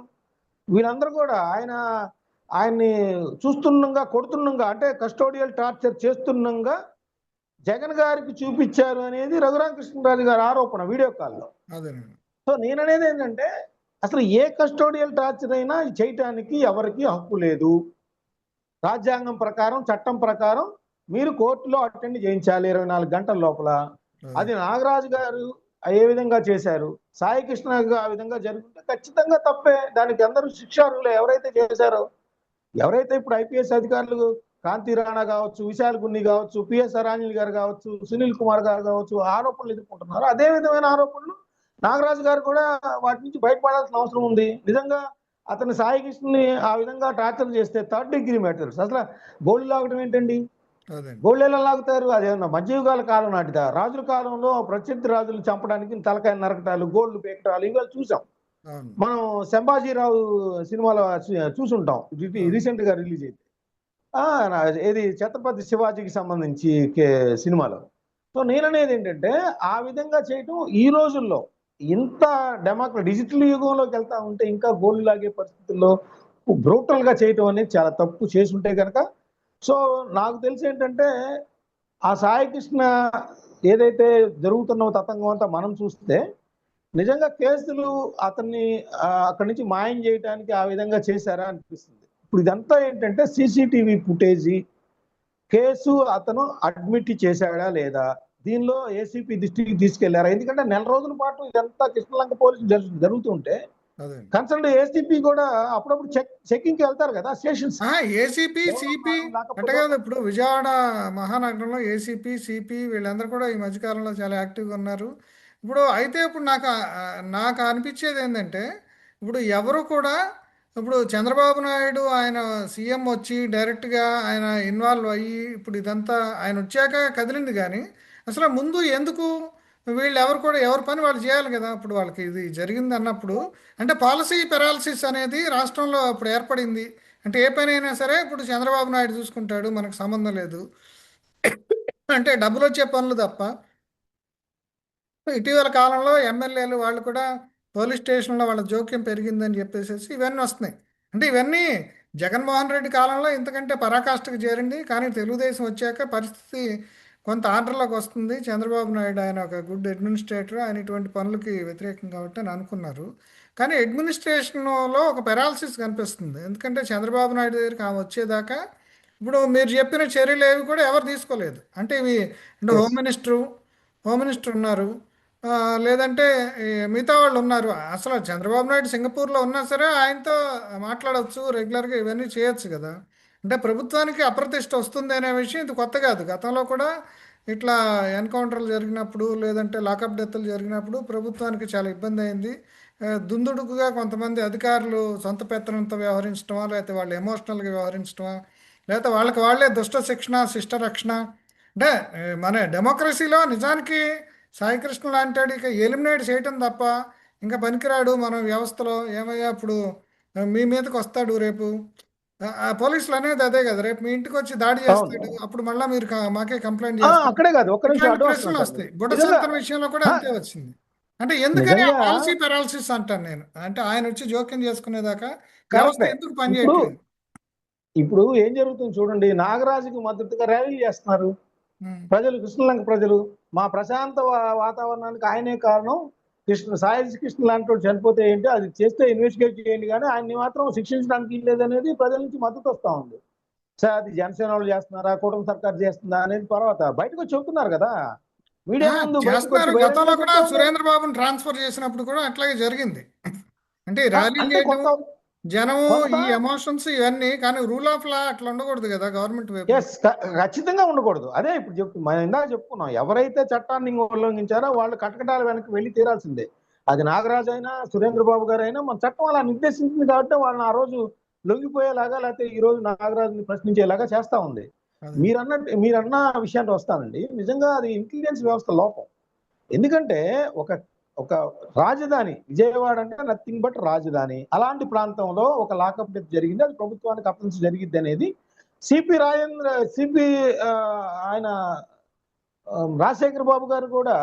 వీళ్ళందరూ కూడా ఆయన్ని చూస్తుండగా, కొడుతుండగా, అంటే కస్టోడియల్ టార్చర్ చేస్తుండగా జగన్ గారికి చూపించారు అనేది రఘురామకృష్ణరాజు గారి ఆరోపణ వీడియో కాల్లో. అదేనండి. సో నేననేది ఏంటంటే అసలు ఏ కస్టోడియల్ టార్చర్ అయినా చేయటానికి ఎవరికి హక్కు లేదు. రాజ్యాంగం ప్రకారం, చట్టం ప్రకారం మీరు కోర్టులో అటెండ్ చేయించాలి 24 గంటల లోపల. అది నాగరాజు గారు ఏ విధంగా చేశారు, సాయి కృష్ణ ఆ విధంగా జరుగుతుంటే ఖచ్చితంగా తప్పే. దానికి అందరూ శిక్షార్హులు ఎవరైతే చేశారో, ఎవరైతే ఇప్పుడు ఐపీఎస్ అధికారులు కాంతి రాణా కావచ్చు, విశాల్ గున్ని కావచ్చు, పిఎస్ఆర్ ఆంజనేయులు గారు కావచ్చు, సునీల్ కుమార్ గారు కావచ్చు ఆరోపణలు ఎదుర్కొంటున్నారు. అదే విధమైన ఆరోపణలు నాగరాజు గారు కూడా వాటి నుంచి బయటపడాల్సిన అవసరం ఉంది. నిజంగా అతను సాయి కృష్ణని ఆ విధంగా టార్చర్ చేస్తే 3rd డిగ్రీ మ్యాటర్స్. అసలు గోల్డ్ లాగడం ఏంటండి? గోల్డ్ ఎలా లాగుతారు? అదేమన్నా మధ్యయుగాల కాలం నాటిదా? రాజుల కాలంలో ప్రత్యర్థి రాజులు చంపడానికి తలకాయ నరకటాలు, గోల్డ్ పేకటాలు ఇవాళ చూసాం. మనం సంభాజీరావు సినిమాలో చూసుంటాం, రీసెంట్ గా రిలీజ్ అయితే ఏది ఛత్రపతి శివాజీకి సంబంధించి సినిమాలో. సో నేననేది ఏంటంటే ఆ విధంగా చేయటం ఈ రోజుల్లో ఇంత డిజిటల్ యుగంలోకి వెళ్తా ఉంటే ఇంకా గోల్డ్ లాగే పరిస్థితుల్లో బ్రూటల్ గా చేయటం అనేది చాలా తప్పు చేసి ఉంటే కనుక. సో నాకు తెలిసి ఏంటంటే ఆ సాయికృష్ణ ఏదైతే జరుగుతున్న తతంగం అంతా మనం చూస్తే నిజంగా కేసులు అతన్ని అక్కడి నుంచి మాయం చేయడానికి ఆ విధంగా చేశారా అనిపిస్తుంది. ఇప్పుడు ఇదంతా ఏంటంటే సీసీటీవీ ఫుటేజీ, కేసు అతను అడ్మిట్ చేశాడా లేదా, దీనిలో ఏసీపీ దృష్టికి తీసుకెళ్లారా? ఎందుకంటే నెల రోజుల పాటు ఇదంతా కృష్ణలంక పోలీసులు జరుగుతుంటే అదే కన్సల్ట్ ఏసీపీ కూడా అప్పుడప్పుడు చెకింగ్ కి వెళ్తారు కదా స్టేషన్స్. ఏసీపీ సిపి అంటే కాదు, ఇప్పుడు విజయవాడ మహానగరంలో ఏసీపీ సిపి వీళ్ళందరూ కూడా ఈ మధ్యకాలంలో చాలా యాక్టివ్గా ఉన్నారు. ఇప్పుడు అయితే ఇప్పుడు నాకు అనిపించేది ఏంటంటే, ఇప్పుడు ఎవరు కూడా ఇప్పుడు చంద్రబాబు నాయుడు ఆయన సీఎం వచ్చి డైరెక్ట్గా ఆయన ఇన్వాల్వ్ అయ్యి ఇప్పుడు ఇదంతా ఆయన వచ్చాక కదిలింది, కానీ అసలు ముందు ఎందుకు వీళ్ళు ఎవరు కూడా ఎవరి పని వాళ్ళు చేయాలి కదా. ఇప్పుడు వాళ్ళకి ఇది జరిగింది అన్నప్పుడు అంటే పాలసీ పెరాలసిస్ అనేది రాష్ట్రంలో ఇప్పుడు ఏర్పడింది. అంటే ఏ పని అయినా సరే ఇప్పుడు చంద్రబాబు నాయుడు చూసుకుంటాడు, మనకు సంబంధం లేదు అంటే డబ్బులు వచ్చే పనులు తప్ప. ఇటీవల కాలంలో ఎమ్మెల్యేలు వాళ్ళు కూడా పోలీస్ స్టేషన్లో వాళ్ళ జోక్యం పెరిగిందని చెప్పేసి ఇవన్నీ వస్తున్నాయి. అంటే ఇవన్నీ జగన్మోహన్ రెడ్డి కాలంలో ఇంతకంటే పరాకాష్ఠకు చేరింది, కానీ తెలుగుదేశం వచ్చాక పరిస్థితి కొంత ఆర్డర్లోకి వస్తుంది. చంద్రబాబు నాయుడు ఆయన ఒక గుడ్ అడ్మినిస్ట్రేటర్, ఆయన ఇటువంటి పనులకి వ్యతిరేకం కాబట్టి అని అనుకున్నారు. కానీ అడ్మినిస్ట్రేషన్లో ఒక పెరాలసిస్ కనిపిస్తుంది. ఎందుకంటే చంద్రబాబు నాయుడు దగ్గరికి ఆమె వచ్చేదాకా ఇప్పుడు మీరు చెప్పిన చర్యలు ఏవి కూడా ఎవరు తీసుకోలేదు. అంటే ఇవి అంటే హోమ్ మినిస్టర్ ఉన్నారు, ఆ, లేదంటే ఈ మిగతా వాళ్ళు ఉన్నారు. అసలు చంద్రబాబు నాయుడు సింగపూర్లో ఉన్నా సరే ఆయనతో మాట్లాడవచ్చు రెగ్యులర్గా, ఇవన్నీ చేయొచ్చు కదా. అంటే ప్రభుత్వానికి అప్రతిష్ట వస్తుంది అనే విషయం ఇది కొత్త కాదు. గతంలో కూడా ఇట్లా ఎన్కౌంటర్లు జరిగినప్పుడు లేదంటే లాకప్ డెత్లు జరిగినప్పుడు ప్రభుత్వానికి చాలా ఇబ్బంది అయింది. దుందుడుకుగా కొంతమంది అధికారులు సొంత పెత్తనంతో వ్యవహరించడమా, లేకపోతే వాళ్ళు ఎమోషనల్గా వ్యవహరించడమా, లేకపోతే వాళ్ళకి వాళ్ళే దుష్ట శిక్షణ శిష్ట రక్షణ. అంటే మన డెమోక్రసీలో నిజానికి సాయికృష్ణ లాంటి ఇక ఎలిమినేట్ చేయటం తప్ప ఇంకా పనికిరాడు మన వ్యవస్థలో. ఏమయ్యా ఇప్పుడు మీ మీదకి వస్తాడు రేపు, ఆ పోలీసులు అనేది అదే కదా, రేపు మీ ఇంటికి వచ్చి దాడి చేస్తాడు, అవును. అప్పుడు మళ్ళీ మీరు మాకే కంప్లైంట్ చేస్తారు. అక్కడే కాదు, ఒక్క నిమిషం ఇట్లాంటి అడ్డు ప్రశ్నలు వస్తున్నాను సార్. వస్తాయి. బుడ్డ నిజంగా సంతన విషయంలో కూడా ఆ, అంతే వచ్చింది. అంటే ఎందుకని ఆ నిజంగా పాలసీ పెరాలసిస్ అంటాను నేను. అంటే ఆయన వచ్చి జోక్యం చేసుకునేదాకా వ్యవస్థ కరెక్టే. ఎందుకు ఇప్పుడు పనిచేయట్లేదు. ఇప్పుడు ఏం జరుగుతుంది చూడండి, నాగరాజుకి మద్దతుగా ర్యాలీ చేస్తున్నారు ఉమ్, ప్రజలు, కృష్ణలంక ప్రజలు. మా ప్రశాంత వాతావరణానికి ఆయనే కారణం, సాయి కృష్ణ లాంటి వాడు చనిపోతే ఏంటి, అది చేస్తే ఇన్వెస్టిగేట్ చేయండి, కానీ ఆయన్ని మాత్రం శిక్షించడానికి లేదనేది ప్రజల నుంచి మద్దతు వస్తా ఉంది. సార్ అది జనసేన వాళ్ళు చేస్తున్నారా, కూటమి సర్కార్ చేస్తుందా అనేది తర్వాత బయటకు వచ్చి చెబుతున్నారు కదా, ఆ, మీడియా ముందు బయటకు చేస్తున్నారు. వచ్చి గతంలో బహిరంగంగా కూడా చెప్తా ఉన్నారు. సురేంద్ర బాబుని ట్రాన్స్ఫర్ చేసినప్పుడు కూడా అట్లాగే జరిగింది. అంటే ఈ ర్యాలీలు అంటే చేయటం, కొంత జనము, కొంత ఈ ఎమోషన్స్ ఇవన్నీ, కానీ రూల్ ఆఫ్ లా అట్లా ఉండకూడదు కదా గవర్నమెంట్ వైపు నుంచి. ఎస్, ఖచ్చితంగా ఉండకూడదు. అదే ఇప్పుడు మనం ఇందాక చెప్పుకున్నాం, ఎవరైతే చట్టాన్ని ఉల్లంఘించారో వాళ్ళు కటకటాల వెనక్కి వెళ్ళి తీరాల్సిందే. అది నాగరాజు అయినా సురేంద్ర బాబు గారు అయినా, మన చట్టం అలా నిర్దేశించింది కాబట్టి వాళ్ళని ఆ రోజు లొంగిపోయేలాగా, లేకపోతే ఈ రోజు నాగరాజుని ప్రశ్నించేలాగా చేస్తా ఉంది. అదే మీరన్న విషయానికి వస్తానండి. నిజంగా అది ఇంటెలిజెన్స్ వ్యవస్థ లోపం. ఎందుకంటే ఒక ఒక రాజధాని విజయవాడ అంటే నథింగ్ బట్ రాజధాని, అలాంటి ప్రాంతంలో ఒక లాకప్ డెత్ జరిగింది, అది ప్రభుత్వానికి అప్పగించి జరిగింది అనేది సిపి ఆయన రాజశేఖర బాబు గారు కూడా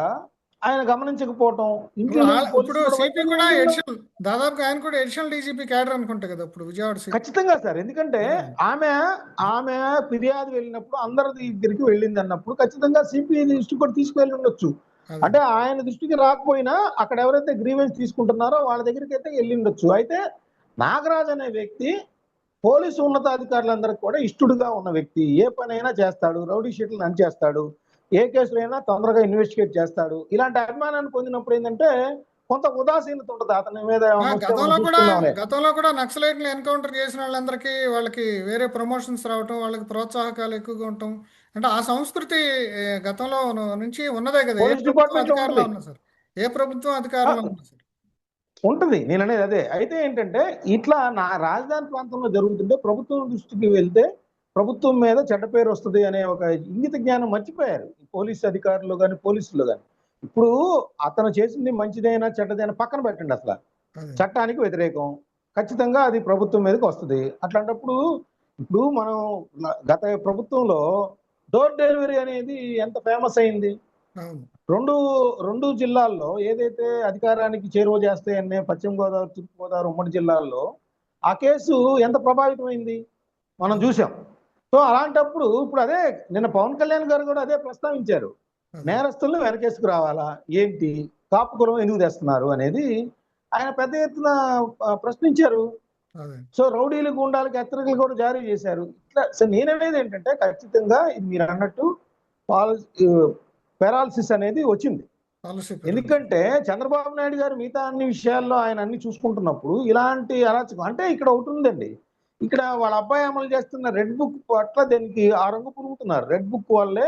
ఆయన గమనించకపోవటం, ఇప్పుడు ఇంటెలిజెన్స్ ఇప్పుడు పోలీసులు కూడా సిపి వైఫల్యం కూడా ఉంది. ఎడిషనల్, దాదాపుగా ఆయన కూడా ఎడిషనల్ డీజీపీ క్యాడర్ అనుకుంటా కదా ఇప్పుడు విజయవాడ సిపి. ఖచ్చితంగా సార్, ఎందుకంటే ఆమె ఆమె ఫిర్యాదు వెళ్ళినప్పుడు అందరి దగ్గరికి వెళ్ళింది అన్నప్పుడు ఖచ్చితంగా సిపి దృష్టి కూడా తీసుకువెళ్ళి ఉండొచ్చు. అదే అంటే ఆయన దృష్టికి రాకపోయినా అక్కడ ఎవరైతే గ్రీవెన్స్ తీసుకుంటున్నారో వాళ్ళ దగ్గరికి అయితే వెళ్ళి ఉండొచ్చు. అయితే నాగరాజ్ అనే వ్యక్తి పోలీసు ఉన్నతాధికారులందరికీ కూడా ఇష్టడుగా ఉన్న వ్యక్తి. ఏ పనైనా చేస్తాడు, రౌడీ షీట్లను అణిచేస్తాడు, ఏ కేసులైనా తొందరగా ఇన్వెస్టిగేట్ చేస్తాడు. ఇలాంటి అభిమానాన్ని పొందినప్పుడు ఏంటంటే కొంత ఉదాసీనత ఉంటుంది అతని మీద, ఏమన్నా వస్తే మనం గతంలో కూడా చూసుకుందాంలే. గతంలో కూడా నక్సలైట్ని ఎన్కౌంటర్ చేసిన వాళ్ళందరికీ వాళ్ళకి వేరే ప్రమోషన్స్ రావటం, వాళ్ళకి ప్రోత్సాహకాలు ఎక్కువగా ఉండటం, అంటే ఆ సంస్కృతి గతంలో నుంచి ఉన్నదే కదా. ఏ పోలీస్ ప్రభుత్వం డిపార్ట్మెంట్ లో అధికారంలో ఉంటుంది. ఉన్నా సరే, ఏ ప్రభుత్వం అధికారంలో ఉన్నా సరే. ఉంటుంది, నేను అనేది అదే. అయితే ఏంటంటే ఇట్లా నా రాజధాని ప్రాంతంలో జరుగుతుంటే ప్రభుత్వం దృష్టికి వెళ్తే ప్రభుత్వం మీద చెడ్డ పేరు వస్తుంది అనే ఒక ఇంగిత జ్ఞానం మర్చిపోయారు ఈ పోలీసు అధికారులు కానీ పోలీసులు కానీ. ఇప్పుడు అతను చేసింది మంచిదైనా చెడ్డదైనా పక్కన పెట్టండి, అసలు అదే చట్టానికి వ్యతిరేకం, ఖచ్చితంగా అది ప్రభుత్వం మీదకి వస్తుంది. అట్లాంటప్పుడు ఇప్పుడు మనం గత ప్రభుత్వంలో డోర్ డెలివరీ అనేది ఎంత ఫేమస్ అయింది. అవును రెండు రెండు జిల్లాల్లో ఏదైతే అధికారానికి చేరువ చేస్తాయనే పశ్చిమ గోదావరి, తూర్పు గోదావరి ఉమ్మడి జిల్లాల్లో ఆ కేసు ఎంత ప్రభావితమైంది మనం అవును చూసాం. సో అలాంటప్పుడు ఇప్పుడు అదే నిన్న పవన్ కళ్యాణ్ గారు కూడా అదే ప్రస్తావించారు. అదే నేరస్తులను వెనకేసుకు రావాలా ఏంటి, కాపు కులం ఎందుకు తెస్తున్నారు అనేది ఆయన పెద్ద ఎత్తున ప్రశ్నించారు. అదే సో రౌడీలు గుండాలకు హెచ్చరికలు కూడా జారీ చేశారు. ఇట్లా సో నేననేది ఏంటంటే ఖచ్చితంగా ఇది మీరు అన్నట్టు పెరాలసిస్ అనేది వచ్చింది. Policy paralysis. ఎందుకంటే చంద్రబాబు నాయుడు గారు మిగతా అన్ని విషయాల్లో ఆయన అన్ని చూసుకుంటున్నప్పుడు ఇలాంటి అరాచకం అంటే ఇక్కడ ఒకటి ఉందండి. ఇక్కడ వాళ్ళ అబ్బాయి అమలు చేస్తున్న రెడ్ బుక్ పట్ల దీనికి ఆ రంగు పురుగుతున్నారు. రెడ్ బుక్ వల్లే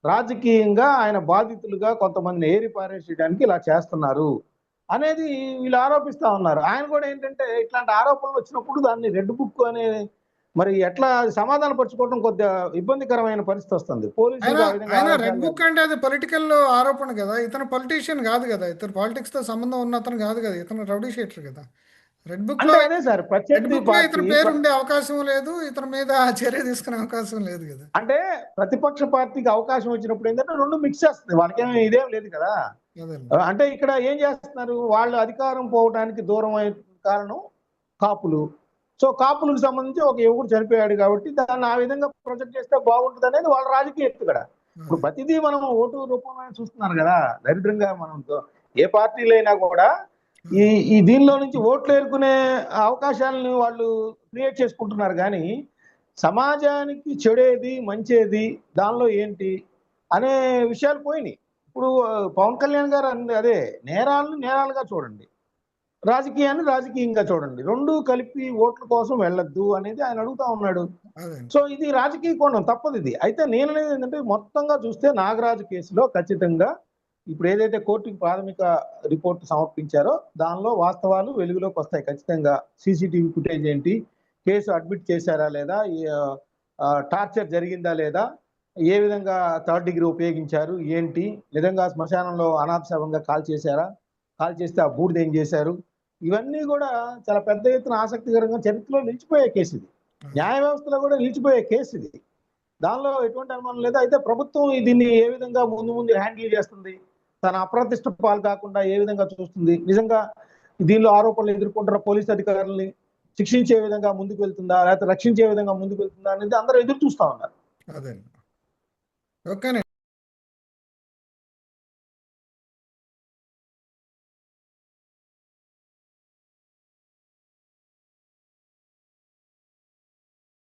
రాజకీయంగా ఆయన బాధితులుగా కొంతమందిని ఏరి పారేసేయడానికి ఇలా చేస్తున్నారు అనేది వీళ్ళు ఆరోపిస్తా ఉన్నారు. ఆయన కూడా ఏంటంటే ఇట్లాంటి ఆరోపణలు వచ్చినప్పుడు దాన్ని రెడ్ బుక్ అనే మరి ఎట్లా సమాధాన పరుచుకోవడం కొద్దిగా ఇబ్బందికరమైన పరిస్థితి వస్తుంది. పోలీసులు ఆ విధంగా ఆయన రెడ్ ఆరోపణలు బుక్ అంటే అది పొలిటికల్ ఆరోపణ కదా, ఇతను పొలిటీషియన్ కాదు కదా, ఇతను పాలిటిక్స్ తో సంబంధం ఉన్న అతను కాదు కదా, ఇతను రౌడీ షీటర్ కదా. రెడ్ బుక్ లో అంటే అదే సార్ రెడ్ ప్రత్యర్థి బుక్ లో ఇతని పార్టీ పేరు ఉండే అవకాశం లేదు, ఇతని మీద చర్య తీసుకునే అవకాశం లేదు కదా. అంటే ప్రతిపక్ష పార్టీకి అవకాశం వచ్చినప్పుడు ఏంటంటే రెండు మిక్స్ చేస్తుంది. వాళ్ళకేమీ ఇదేం లేదు కదా. అదే అంటే ఇక్కడ ఏం చేస్తున్నారు, వాళ్ళు అధికారం పోవడానికి దూరం అయిన కారణం కాపులు. సో కాపులకు సంబంధించి ఒక యువకుడు చనిపోయాడు కాబట్టి దాన్ని ఆ విధంగా ప్రొజెక్ట్ చేస్తే బాగుంటుంది అనేది వాళ్ళ రాజకీయ ఎత్తుగడ. ఇప్పుడు ప్రతిదీ మనం ఓటు రూపంలో చూస్తున్నారు కదా. దరిద్రంగా మనం ఏ పార్టీలైనా కూడా ఈ ఈ దీనిలో నుంచి ఓట్లు ఏరుకునే అవకాశాలను వాళ్ళు క్రియేట్ చేసుకుంటున్నారు. కానీ సమాజానికి చెడేది మంచేది దానిలో ఏంటి అనే విషయాలు పోయినాయి. ఇప్పుడు పవన్ కళ్యాణ్ గారు అదే నేరాలను నేరాలుగా చూడండి, రాజకీయాన్ని రాజకీయంగా చూడండి, రెండు కలిపి ఓట్ల కోసం వెళ్ళొద్దు అనేది ఆయన అడుగుతా ఉన్నాడు. అదే సో ఇది రాజకీయ కోణం, తప్పదు ఇది. అయితే నేను అనేది ఏంటంటే మొత్తంగా చూస్తే నాగరాజు కేసులో ఖచ్చితంగా ఇప్పుడు ఏదైతే కోర్టుకి ప్రాథమిక రిపోర్ట్ సమర్పించారో దానిలో వాస్తవాలు వెలుగులోకి వస్తాయి ఖచ్చితంగా. సీసీటీవీ ఫుటేజ్ ఏంటి, కేసు అడ్మిట్ చేశారా లేదా, టార్చర్ జరిగిందా లేదా, ఏ విధంగా థర్డ్ డిగ్రీ ఉపయోగించారు ఏంటి, నిజంగా శ్మశానంలో అనాథశవంగా కాల్ చేశారా, కాల్ చేస్తే ఆ బూడిద ఏం చేశారు, ఇవన్నీ కూడా చాలా పెద్ద ఎత్తున ఆసక్తికరంగా చరిత్రలో నిలిచిపోయే కేసు ఇది. న్యాయ వ్యవస్థలో కూడా నిలిచిపోయే కేసు ఇది. దానిలో ఎటువంటి అనుమానం లేదు. అయితే ప్రభుత్వం దీన్ని ఏ విధంగా ముందు ముందు హ్యాండిల్ చేస్తుంది, తన అప్రతిష్ట పాలు కాకుండా ఏ విధంగా చూస్తుంది, నిజంగా దీనిలో ఆరోపణలు ఎదుర్కొంటున్న పోలీసు అధికారులని శిక్షించే విధంగా ముందుకు వెళ్తుందా లేకపోతే రక్షించే విధంగా ముందుకు వెళ్తుందా అనేది అందరూ ఎదురు చూస్తా ఉన్నారు. అదే ఓకే.